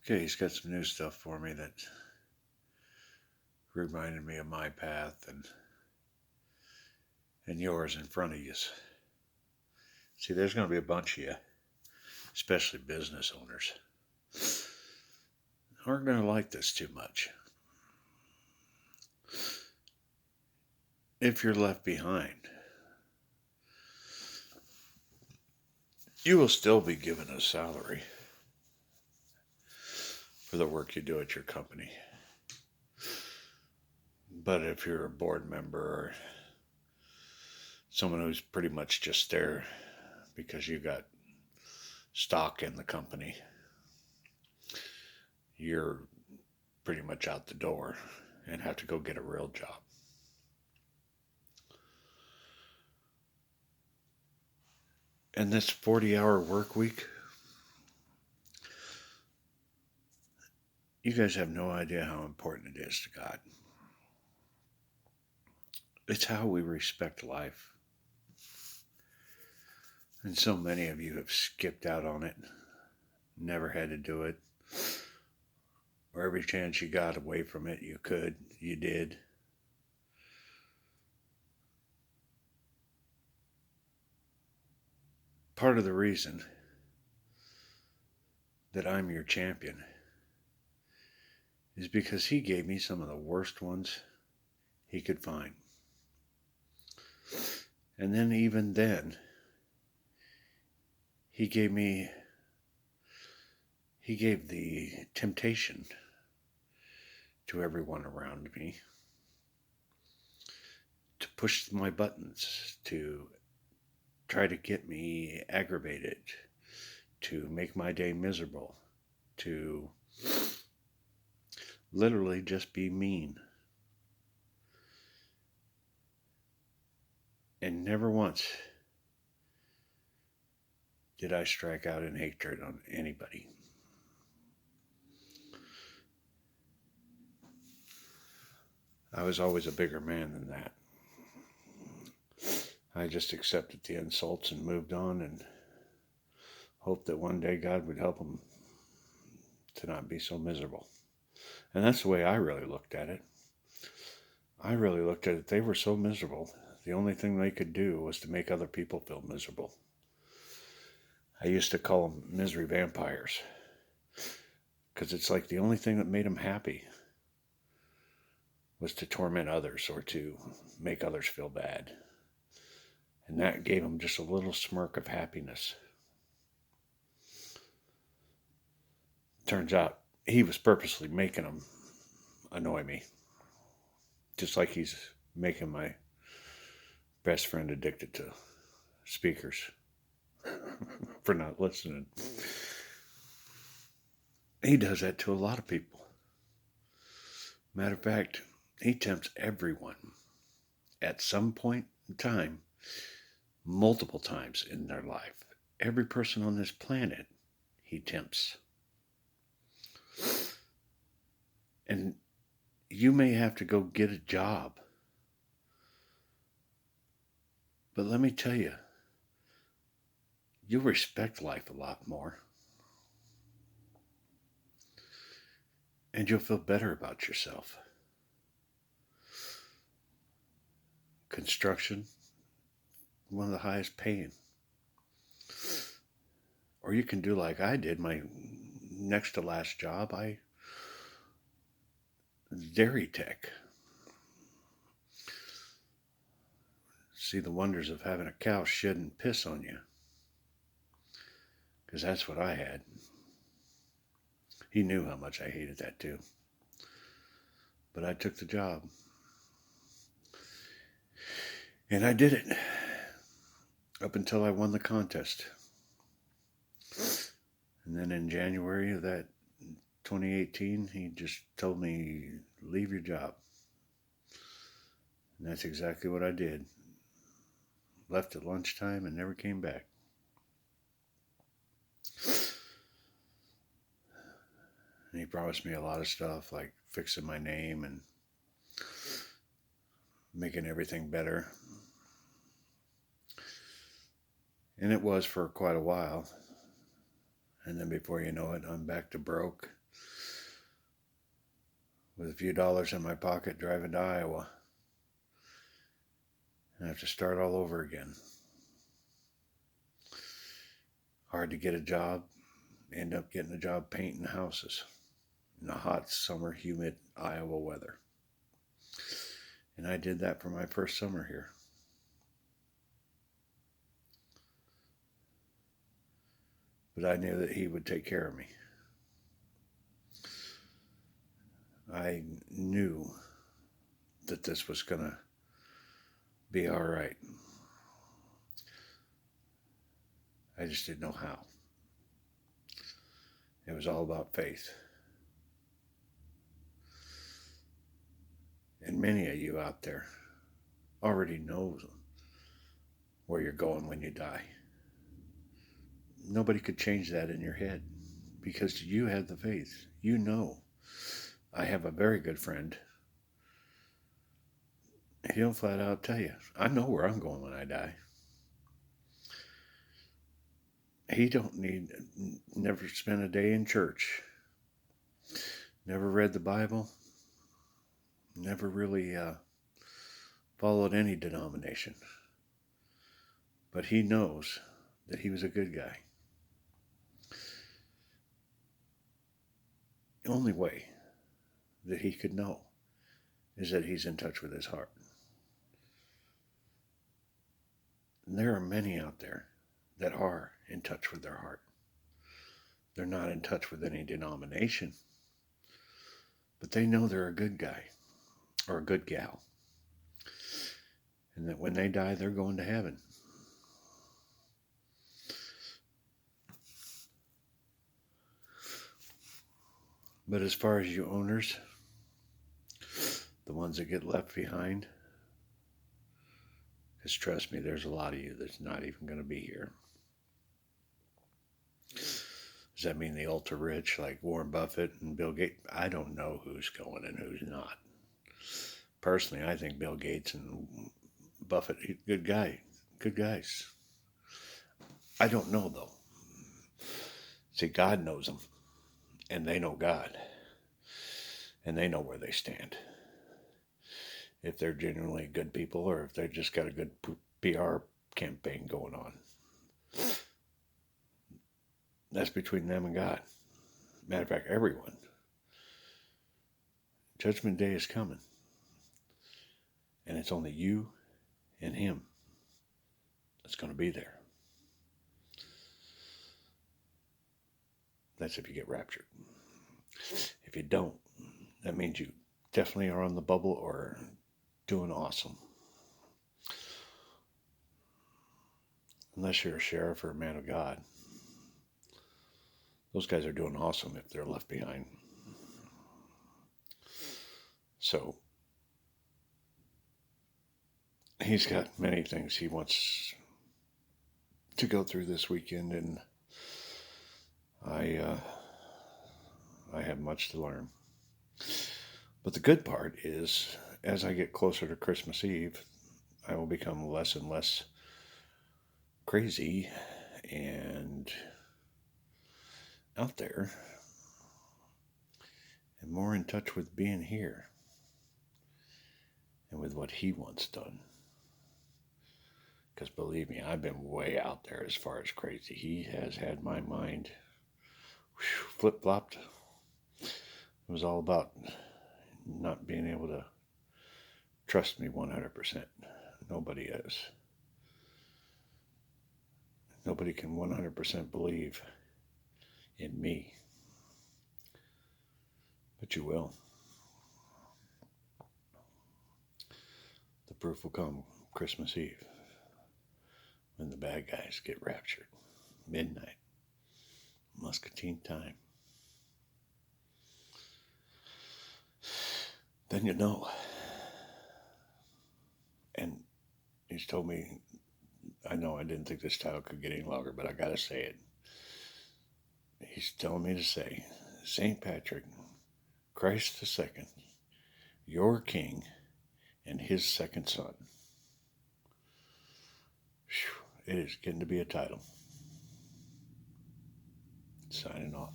Okay, he's got some new stuff for me that reminded me of my path and yours in front of you. See, there's going to be a bunch of you, especially business owners, aren't going to like this too much. If you're left behind, you will still be given a salary for the work you do at your company. But if you're a board member or someone who's pretty much just there because you got stock in the company, you're pretty much out the door and have to go get a real job. And this 40-hour work week, you guys have no idea how important it is to God. It's how we respect life. And so many of you have skipped out on it, never had to do it, or every chance you got away from it, you did. Part of the reason that I'm your champion is because he gave me some of the worst ones he could find. And then, even then, he gave the temptation to everyone around me to push my buttons, to try to get me aggravated, to make my day miserable, to literally just be mean. And never once did I strike out in hatred on anybody. I was always a bigger man than that. I just accepted the insults and moved on and hoped that one day God would help them to not be so miserable. And that's the way I really looked at it. I really looked at it, they were so miserable. The only thing they could do was to make other people feel miserable. I used to call them misery vampires because it's like the only thing that made them happy was to torment others or to make others feel bad. And that gave them just a little smirk of happiness. Turns out he was purposely making them annoy me. Just like he's making my best friend addicted to speakers for not listening. He does that to a lot of people. Matter of fact, he tempts everyone at some point in time, multiple times in their life. Every person on this planet, he tempts. And you may have to go get a job. But let me tell you, you'll respect life a lot more. And you'll feel better about yourself. Construction, one of the highest paying. Or you can do like I did, my next to last job, I dairy tech. See the wonders of having a cow shed and piss on you. Because that's what I had. He knew how much I hated that too. But I took the job. And I did it. Up until I won the contest. And then in January of that 2018, he just told me, leave your job. And that's exactly what I did. Left at lunchtime and never came back. And he promised me a lot of stuff, like fixing my name and making everything better. And it was for quite a while. And then before you know it, I'm back to broke. with a few dollars in my pocket driving to Iowa. I have to start all over again. Hard to get a job. End up getting a job painting houses in the hot summer, humid Iowa weather. And I did that for my first summer here. But I knew that he would take care of me. I knew that this was going to be all right. I just didn't know how. It was all about faith. And many of you out there already know where you're going when you die. Nobody could change that in your head because you have the faith. You know. I have a very good friend. He'll flat out tell you, I know where I'm going when I die. He don't never spent a day in church. Never read the Bible. Never really followed any denomination. But he knows that he was a good guy. The only way that he could know is that he's in touch with his heart. And there are many out there that are in touch with their heart. They're not in touch with any denomination, but they know they're a good guy or a good gal. And that when they die, they're going to heaven. But as far as you owners, the ones that get left behind, because trust me, there's a lot of you that's not even going to be here. Does that mean the ultra rich like Warren Buffett and Bill Gates? I don't know who's going and who's not. Personally, I think Bill Gates and Buffett, good guys. I don't know though. See, God knows them, and they know God, and they know where they stand. If they're genuinely good people or if they've just got a good PR campaign going on. That's between them and God. Matter of fact, everyone. Judgment Day is coming. And it's only you and him that's going to be there. That's if you get raptured. If you don't, that means you definitely are on the bubble or doing awesome. Unless you're a sheriff or a man of God. Those guys are doing awesome if they're left behind. So, he's got many things he wants to go through this weekend, and I have much to learn. But the good part is, as I get closer to Christmas Eve, I will become less and less crazy and out there and more in touch with being here and with what he wants done. Because believe me, I've been way out there as far as crazy. He has had my mind flip-flopped. It was all about not being able to trust me 100%. Nobody is. Nobody can 100% believe in me. But you will. The proof will come Christmas Eve when the bad guys get raptured. Midnight. Muscatine time. Then you know. And he's told me, I know I didn't think this title could get any longer, but I gotta say it. He's telling me to say, St. Patrick, Christ II, your king, and his second son. Whew, it is getting to be a title. Signing off.